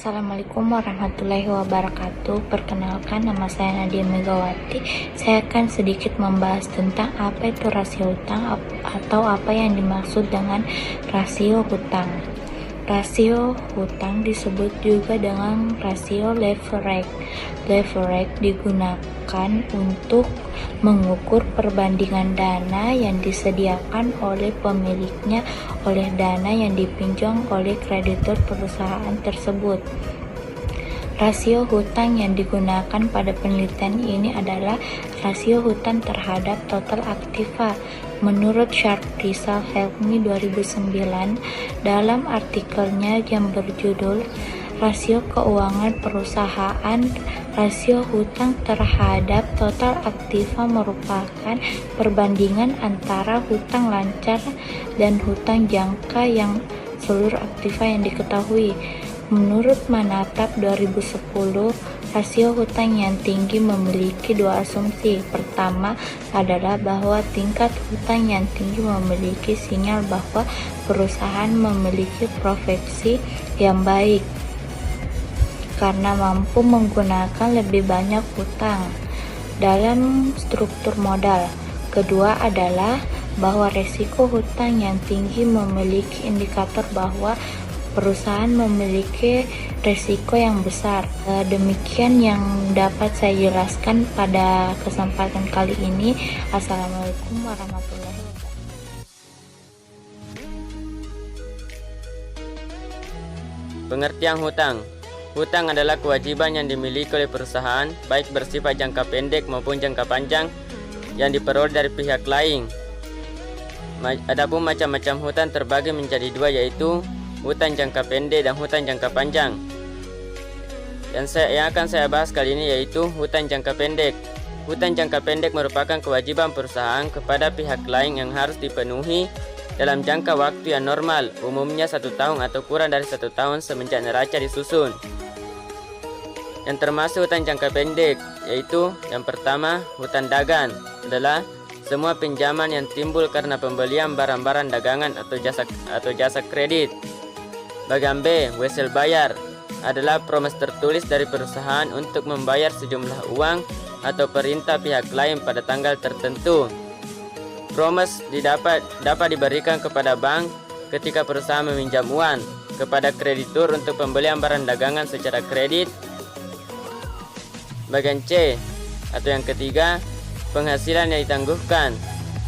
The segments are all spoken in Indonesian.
Assalamualaikum warahmatullahi wabarakatuh. Perkenalkan, nama saya Nadia Megawati. Saya akan sedikit membahas tentang apa itu rasio hutang atau apa yang dimaksud dengan rasio hutang. Rasio hutang disebut juga dengan rasio leverage. Leverage digunakan untuk mengukur perbandingan dana yang disediakan oleh pemiliknya oleh dana yang dipinjam oleh kreditur perusahaan tersebut. Rasio hutang yang digunakan pada penelitian ini adalah rasio hutang terhadap total aktiva. Menurut Sharp Result Help Me 2009, dalam artikelnya yang berjudul Rasio Keuangan Perusahaan, rasio hutang terhadap total aktiva merupakan perbandingan antara hutang lancar dan hutang jangka yang seluruh aktiva yang diketahui. Menurut Manatap 2010, rasio hutang yang tinggi memiliki dua asumsi. Pertama adalah bahwa tingkat hutang yang tinggi memiliki sinyal bahwa perusahaan memiliki profesi yang baik karena mampu menggunakan lebih banyak hutang dalam struktur modal. Kedua adalah bahwa resiko hutang yang tinggi memiliki indikator bahwa perusahaan memiliki resiko yang besar. Demikian yang dapat saya jelaskan pada kesempatan kali ini. Assalamualaikum warahmatullahi wabarakatuh. Pengertian hutang. Hutang adalah kewajiban yang dimiliki oleh perusahaan, baik bersifat jangka pendek maupun jangka panjang, yang diperoleh dari pihak lain. Adapun macam-macam hutang terbagi menjadi dua, yaitu hutang jangka pendek dan hutang jangka panjang. Yang akan saya bahas kali ini yaitu hutang jangka pendek. Hutang jangka pendek merupakan kewajiban perusahaan kepada pihak lain yang harus dipenuhi dalam jangka waktu yang normal, umumnya 1 tahun atau kurang dari 1 tahun semenjak neraca disusun. Yang termasuk hutang jangka pendek yaitu yang pertama, hutang dagang adalah semua pinjaman yang timbul karena pembelian barang-barang dagangan atau jasa kredit. Bagian B, wesel bayar adalah promes tertulis dari perusahaan untuk membayar sejumlah uang atau perintah pihak lain pada tanggal tertentu. Promes dapat diberikan kepada bank ketika perusahaan meminjam uang kepada kreditur untuk pembelian barang dagangan secara kredit. Bagian C atau yang ketiga, penghasilan yang ditangguhkan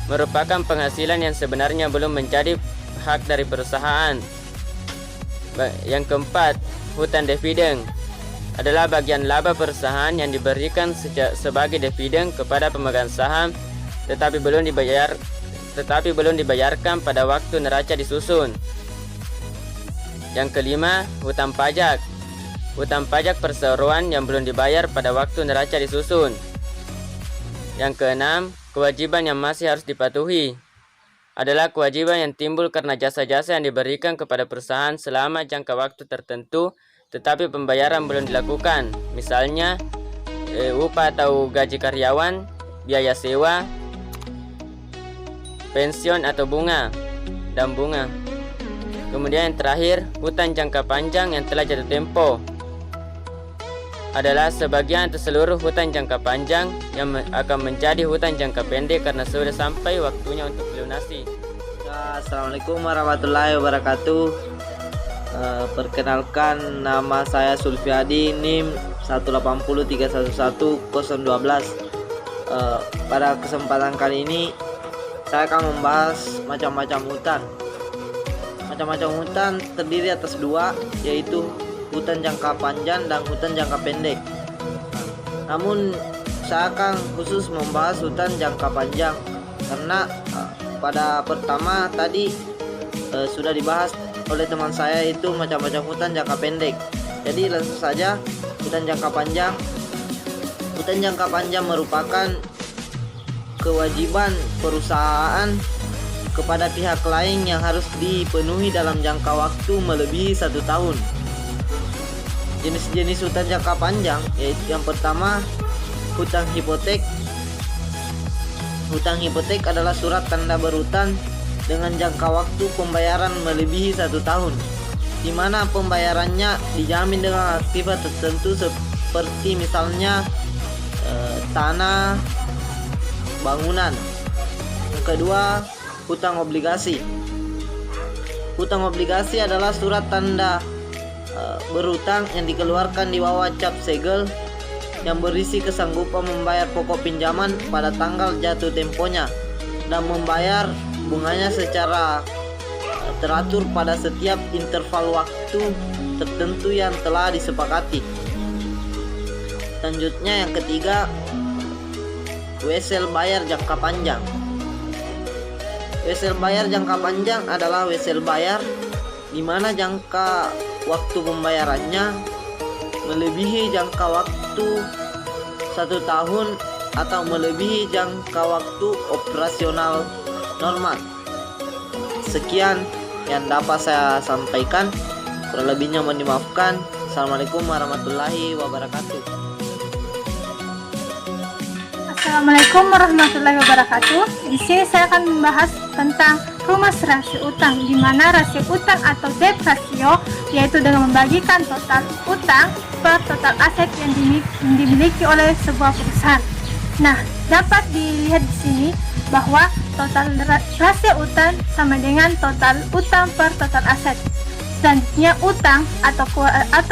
merupakan penghasilan yang sebenarnya belum menjadi hak dari perusahaan. Yang keempat, hutang dividen adalah bagian laba perusahaan yang diberikan sebagai dividen kepada pemegang saham tetapi belum dibayarkan pada waktu neraca disusun. Yang kelima, hutang pajak. Hutang pajak perseroan yang belum dibayar pada waktu neraca disusun. Yang keenam, kewajiban yang masih harus dipatuhi adalah kewajiban yang timbul karena jasa-jasa yang diberikan kepada perusahaan selama jangka waktu tertentu tetapi pembayaran belum dilakukan. Misalnya, upah atau gaji karyawan, biaya sewa, pensiun atau bunga. Kemudian yang terakhir, hutang jangka panjang yang telah jatuh tempo adalah sebagian atau seluruh hutang jangka panjang yang akan menjadi hutang jangka pendek karena sudah sampai waktunya untuk dilunasi. Assalamualaikum warahmatullahi wabarakatuh. Perkenalkan, nama saya Sulfiadi, NIM 180311012. Pada kesempatan kali ini saya akan membahas macam-macam hutang. Macam-macam hutang terdiri atas dua, yaitu hutang jangka panjang dan hutang jangka pendek. Namun saya akan khusus membahas hutang jangka panjang karena pada pertama tadi sudah dibahas oleh teman saya itu macam-macam hutang jangka pendek. Jadi langsung saja, hutang jangka panjang. Hutang jangka panjang merupakan kewajiban perusahaan kepada pihak lain yang harus dipenuhi dalam jangka waktu melebihi 1 tahun. Jenis-jenis hutang jangka panjang yaitu yang pertama, hutang hipotek. Hutang hipotek adalah surat tanda berhutang dengan jangka waktu pembayaran melebihi 1 tahun. di mana pembayarannya dijamin dengan aktiva tertentu seperti misalnya tanah, bangunan. Yang kedua, hutang obligasi. Hutang obligasi adalah surat tanda berhutang yang dikeluarkan di bawah cap segel yang berisi kesanggupan membayar pokok pinjaman pada tanggal jatuh temponya dan membayar bunganya secara teratur pada setiap interval waktu tertentu yang telah disepakati. Selanjutnya yang ketiga, wesel bayar jangka panjang. Wesel bayar jangka panjang adalah wesel bayar di mana jangka waktu pembayarannya melebihi jangka waktu 1 tahun atau melebihi jangka waktu operasional normal. Sekian yang dapat saya sampaikan. Kurang lebihnya mohon dimaafkan. Assalamualaikum warahmatullahi wabarakatuh. Assalamualaikum warahmatullahi wabarakatuh. Di sini saya akan membahas tentang rumus rasio utang, di mana rasio utang atau debt ratio yaitu dengan membagikan total utang per total aset yang dimiliki oleh sebuah perusahaan. Nah, dapat dilihat di sini bahwa total rasio utang sama dengan total utang per total aset. Selanjutnya, utang atau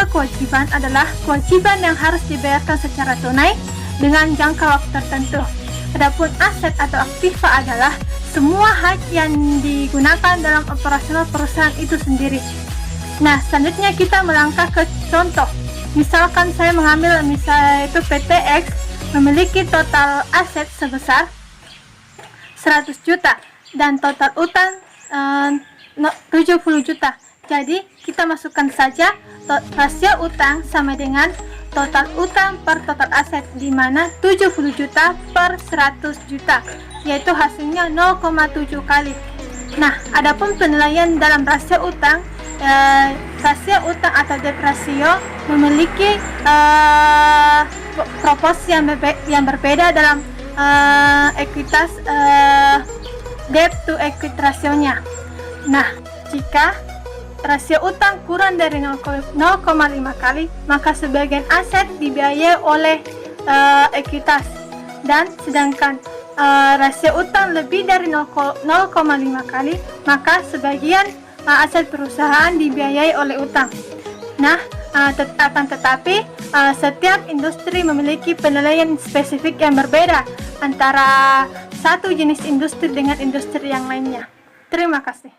kewajiban adalah kewajiban yang harus dibayarkan secara tunai dengan jangka waktu tertentu. Adapun aset atau aktiva adalah semua hak yang digunakan dalam operasional perusahaan itu sendiri. Nah, selanjutnya kita melangkah ke contoh. Misalkan saya mengambil misalnya itu PT X memiliki total aset sebesar 100 juta dan total utang 70 juta. Jadi kita masukkan saja rasio utang sama dengan total utang per total aset, di mana 70 juta per 100 juta, yaitu hasilnya 0,7 kali. Nah, adapun penilaian dalam rasio utang, rasio utang atau debt ratio memiliki proporsi yang berbeda dalam ekuitas debt to equity rasionya. Nah, jika rasio utang kurang dari 0,5 kali, maka sebagian aset dibiayai oleh ekuitas, dan sedangkan rasio utang lebih dari 0,5 kali, maka sebagian aset perusahaan dibiayai oleh utang. Nah, akan tetapi setiap industri memiliki penilaian spesifik yang berbeda antara satu jenis industri dengan industri yang lainnya. Terima kasih.